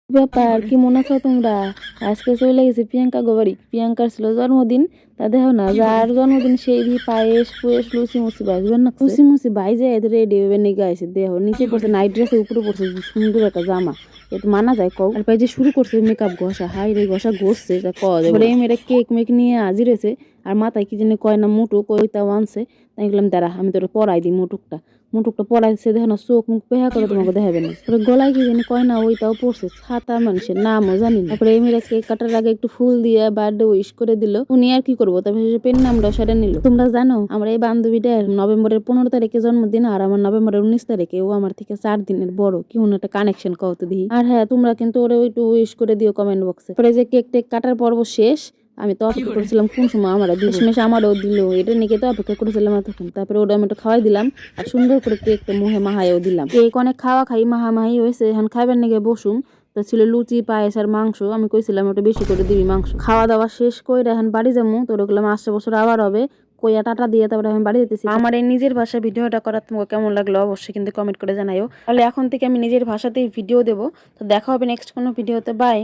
ব্যাপার কি মনে আছো তোমরা? আজকে চলে গেছে প্রিয়াঙ্কা গোবাড়ি। প্রিয়াঙ্কার ছিল জন্মদিন। তা দেখো না, যার জন্মদিন সেই দিয়ে পায়েস পুয়েস লুচি মুচি ভাজবেন না, লুচি মুচি ভাইজে রেডি হইবে নিয়ে গাইছে। দেখো নিচে পড়ছে নাইট ড্রেস, উপরে পড়ছে সুন্দর একটা জামা। এ তো মানা যায় কও। আর পাই যে শুরু করছে মেকআপ ঘষা, হাই রে ঘষা ঘষছে যা কওয়া যাবে। এই মেয়েটা কেক মেক নিয়ে হাজির হয়েছে। আর মাথায় কি জানি কয় না মুটুক, ওইটাও আনছে। তাই বললাম দাঁড়া আমি তোর পরাই দিই মুটুকটা। মুটুকটা পরাইছে, দেখো না চোখ মুখ পেহা করে তোমাকে দেখাবে না। তারপরে গলায় কি জানি কয় না, ওইটাও পড়ছে। ছাতা মানুষের নামও জানি না। তারপরে এই মেয়েরা কেক কাটার আগে একটু ফুল দিয়ে বার্থডে উইশ করে দিল। উনি আর কি করবো, তারপরে সে পেন নামটাও সেরে নিল। তোমরা জানো আমার এই বান্ধবীটার নভেম্বরের 15 তারিখে জন্মদিন, আর আমার নভেম্বরের 19 তারিখে। ও আমার থেকে 4 দিনের বড়। কি একটা কানেকশন কত দিই। আর হ্যাঁ, তোমরা কিন্তু ওরে একটু উইশ করে দিও কমেন্ট বক্সে। তারপরে যে কেক টেক কাটার পর্ব শেষ। আমি তো অপেক্ষা করেছিলাম কোন সময় আমার শেষমেশ আমারও দিল। এটা নিয়ে তো অপেক্ষা করেছিলাম এতক্ষণ। তারপরে ওটা আমি একটু খাওয়াই দিলাম। আর সুন্দর করে কেকটা মুহে মাহাইও দিলাম। কেক অনেক খাওয়া খাই মাহামাহি হয়েছে। এখন খাইবার নিগে বসুম। তো ছিল লুচি পায়েস আর মাংস। আমি কইছিলাম ওটা বেশি করে দিবি মাংস। খাওয়া দাওয়া শেষ করে এখন বাড়ি যাবো। তো ওরকম আসছে বছর আবার হবে। কইয়া টাটা দিয়ে তারপরে আমি বাড়ি যেতেছি। আমার এই নিজের ভাষায় ভিডিওটা করা তোমাকে কেমন লাগলো অবশ্যই কিন্তু কমেন্ট করে জানাইও। তাহলে এখন থেকে আমি নিজের ভাষাতেই ভিডিও দেবো। তো দেখা হবে নেক্সট কোনো ভিডিওতে। বাই।